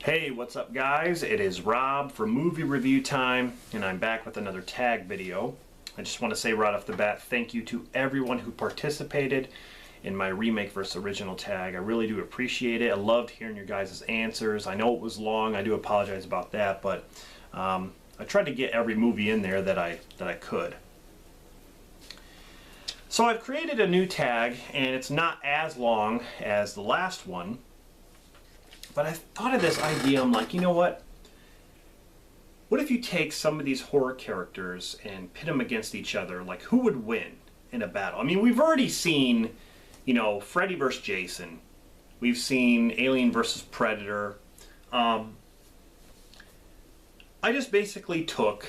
Hey, what's up guys? It is Rob from Movie Review Time, and I'm back with another tag video. I just want to say right off the bat, thank you to everyone who participated in my remake versus original tag. I really do appreciate it. I loved hearing your guys' answers. I know it was long. I do apologize about that, but I tried to get every movie in there that I could. So I've created a new tag, and it's not as long as the last one. But I thought of this idea. I'm like, you know what? What if you take some of these horror characters and pit them against each other? Like, who would win in a battle? I mean, we've already seen, you know, Freddy versus Jason. We've seen Alien versus Predator. I just basically took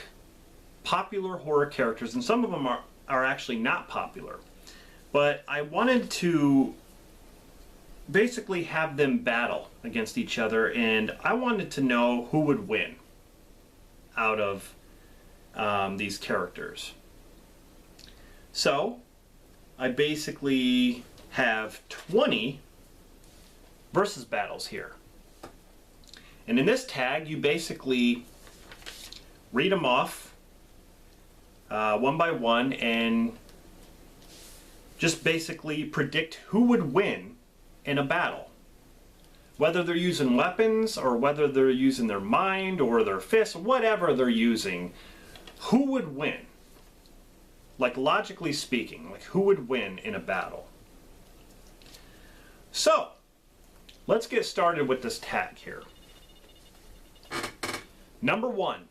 popular horror characters, and some of them are actually not popular. But I wanted to basically have them battle against each other, and I wanted to know who would win out of these characters. So I basically have 20 versus battles here, and in this tag you basically read them off one by one and just basically predict who would win in a battle. Whether they're using weapons or whether they're using their mind or their fists, whatever they're using, who would win? Like, logically speaking, like, who would win in a battle? So let's get started with this tag here. Number 1,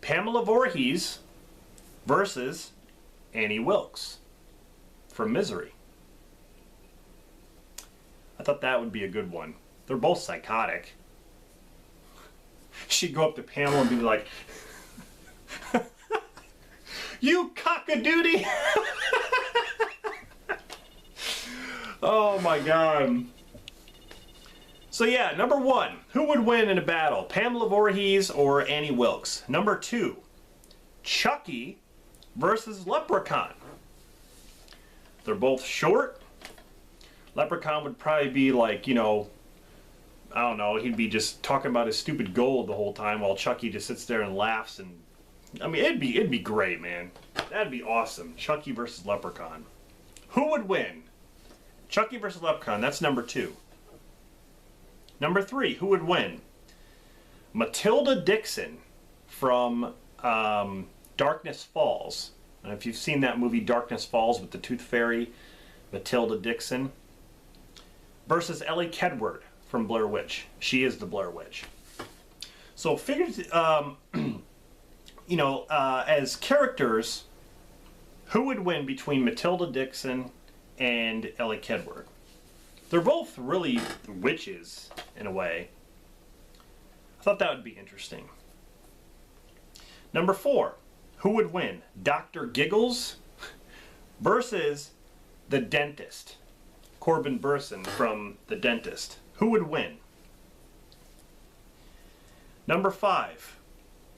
Pamela Voorhees versus Annie Wilkes from Misery. I thought that would be a good one. They're both psychotic. She'd go up to Pamela and be like, "You cock-a-doodie!" Oh my god. So yeah, number 1, who would win in a battle? Pamela Voorhees or Annie Wilkes? Number 2, Chucky versus Leprechaun. They're both short. Leprechaun would probably be like, you know, I don't know, he'd be just talking about his stupid gold the whole time while Chucky just sits there and laughs, and I mean, it'd be great, man. That'd be awesome. Chucky versus Leprechaun. Who would win? Chucky versus Leprechaun, that's number 2. Number 3, who would win? Matilda Dixon from Darkness Falls. And if you've seen that movie Darkness Falls with the Tooth Fairy, Matilda Dixon versus Ellie Kedward from Blair Witch. She is the Blair Witch. So figured, you know, as characters, who would win between Matilda Dixon and Ellie Kedward? They're both really witches in a way. I thought that would be interesting. Number 4, who would win? Dr. Giggles versus the Dentist. Corbin Burson from The Dentist. Who would win? Number 5,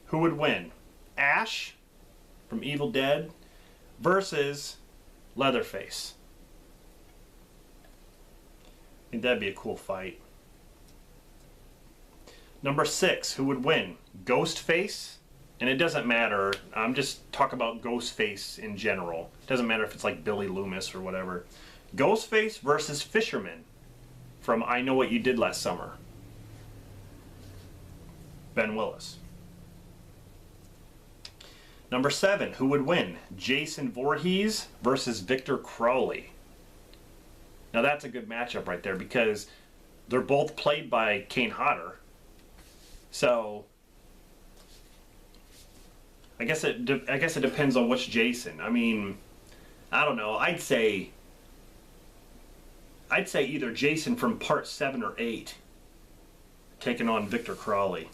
who would win? Ash from Evil Dead versus Leatherface. I think that'd be a cool fight. Number 6, who would win? Ghostface? And it doesn't matter, I'm just talking about Ghostface in general. It doesn't matter if it's like Billy Loomis or whatever. Ghostface versus Fisherman from I Know What You Did Last Summer. Ben Willis. Number 7, who would win? Jason Voorhees versus Victor Crowley. Now that's a good matchup right there because they're both played by Kane Hodder. So I guess it depends on which Jason. I mean, I don't know. I'd say either Jason from part 7 or 8 taking on Victor Crowley.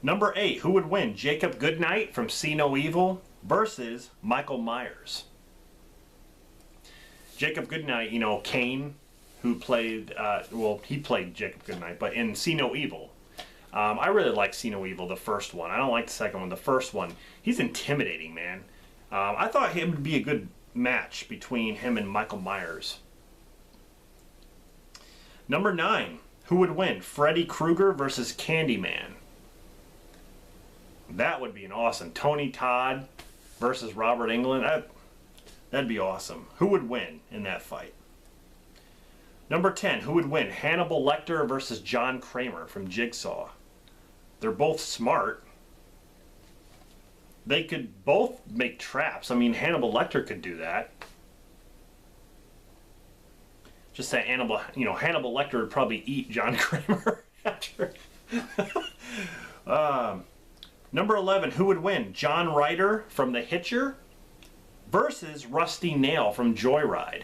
Number 8, who would win? Jacob Goodnight from See No Evil versus Michael Myers. Jacob Goodnight, you know, Kane, who played, well, he played Jacob Goodnight, but in See No Evil. I really like See No Evil, the first one. I don't like the second one. The first one, he's intimidating, man. I thought it would be a good match between him and Michael Myers. Number 9. Who would win? Freddy Krueger versus Candyman. That would be an awesome. Tony Todd versus Robert Englund. That'd be awesome. Who would win in that fight? Number 10. Who would win? Hannibal Lecter versus John Kramer from Jigsaw. They're both smart. They could both make traps. I mean, Hannibal Lecter could do that. Just that Hannibal Lecter would probably eat John Kramer after. Number 11, who would win? John Ryder from The Hitcher versus Rusty Nail from Joyride.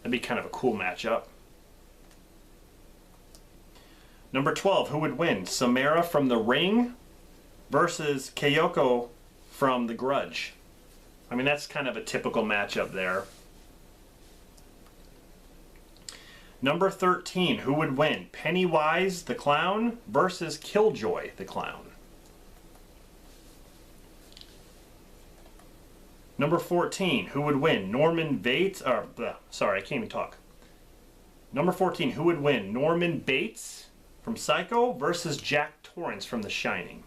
That'd be kind of a cool matchup. Number 12, who would win? Samara from The Ring versus Kyoko from The Grudge. I mean, that's kind of a typical matchup there. Number 13, who would win? Pennywise the Clown versus Killjoy the Clown. Number 14, who would win? Norman Bates, sorry, I can't even talk. Number 14, who would win? Norman Bates from Psycho versus Jack Torrance from The Shining.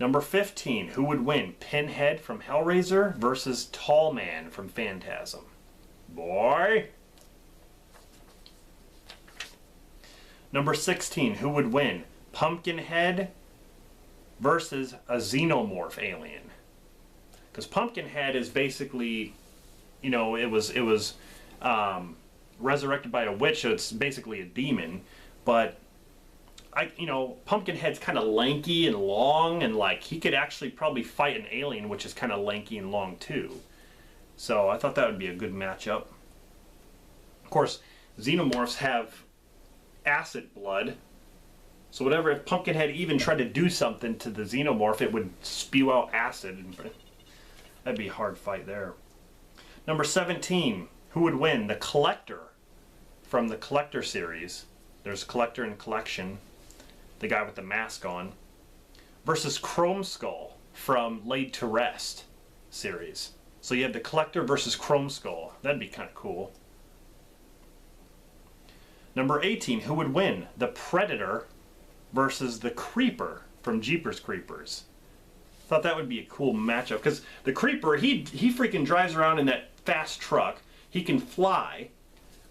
Number 15, who would win? Pinhead from Hellraiser versus Tall Man from Phantasm. Boy! Number 16, who would win? Pumpkinhead versus a xenomorph alien. Because Pumpkinhead is basically, it was resurrected by a witch, so it's basically a demon, but Pumpkinhead's kind of lanky and long, and like he could actually probably fight an alien which is kind of lanky and long too. So I thought that would be a good matchup. Of course, xenomorphs have acid blood, so whatever, if Pumpkinhead even tried to do something to the xenomorph, it would spew out acid. That'd be a hard fight there. Number 17, who would win? The Collector from the Collector series. There's Collector and Collection, the guy with the mask on, versus Chrome Skull from Laid to Rest series. So you have the Collector versus Chrome Skull. That'd be kind of cool. Number 18, who would win? The Predator versus the Creeper from Jeepers Creepers. Thought that would be a cool matchup, because the Creeper, he freaking drives around in that fast truck. He can fly.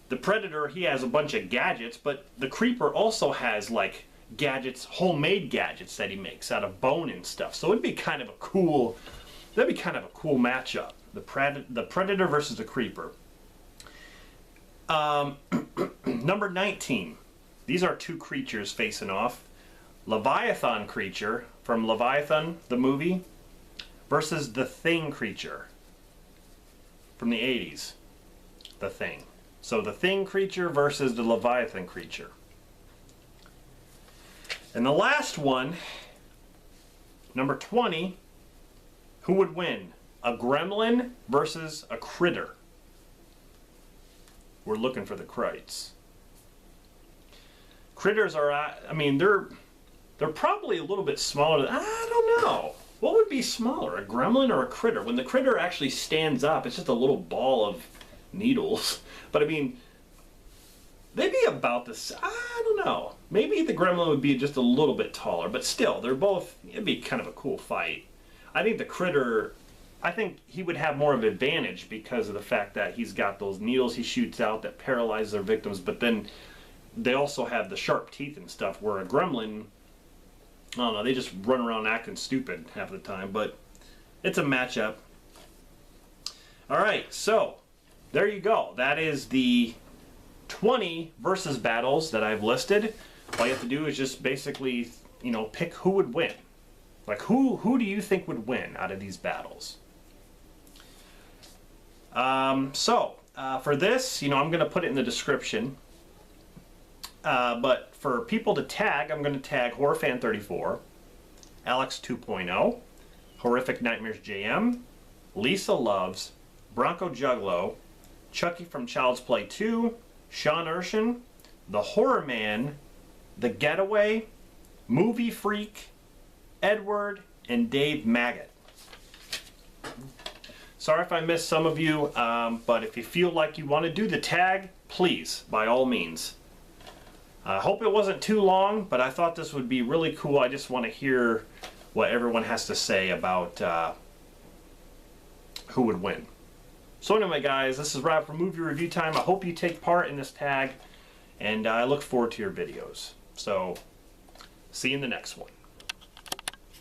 The Predator, he has a bunch of gadgets, but the Creeper also has like gadgets, homemade gadgets that he makes out of bone and stuff. So it'd be kind of a cool, that'd be kind of a cool matchup. The Predator versus the Creeper. Number 19. These are two creatures facing off. Leviathan creature from Leviathan, the movie, versus the Thing creature from the 80s. The Thing. So the Thing creature versus the Leviathan creature. And the last one, number 20, who would win? A gremlin versus a critter. We're looking for the crites. Critters are, I mean, they're probably a little bit smaller than, I don't know. What would be smaller, a gremlin or a critter? When the critter actually stands up, it's just a little ball of needles. But I mean, they'd be about this, I don't know. Maybe the gremlin would be just a little bit taller, but still, they're both, it'd be kind of a cool fight. I think the critter, I think he would have more of an advantage because of the fact that he's got those needles he shoots out that paralyze their victims, but then they also have the sharp teeth and stuff, where a gremlin, I don't know, they just run around acting stupid half the time, but it's a matchup. Alright, so there you go. That is the 20 versus battles that I've listed. All you have to do is just basically, pick who would win. Like, who do you think would win out of these battles? For this, I'm going to put it in the description. But for people to tag, I'm going to tag HorrorFan34, Alex 2.0, Horrific Nightmares JM, Lisa Loves, Bronco Juggalo, Chucky from Child's Play 2, Sean Urshan, The Horror Man, The Getaway, Movie Freak, Edward, and Dave Maggot. Sorry if I missed some of you, but if you feel like you want to do the tag, please, by all means. I hope it wasn't too long, but I thought this would be really cool. I just want to hear what everyone has to say about who would win. So anyway, guys, this is Rob from Movie Review Time. I hope you take part in this tag, and I look forward to your videos. So, see you in the next one.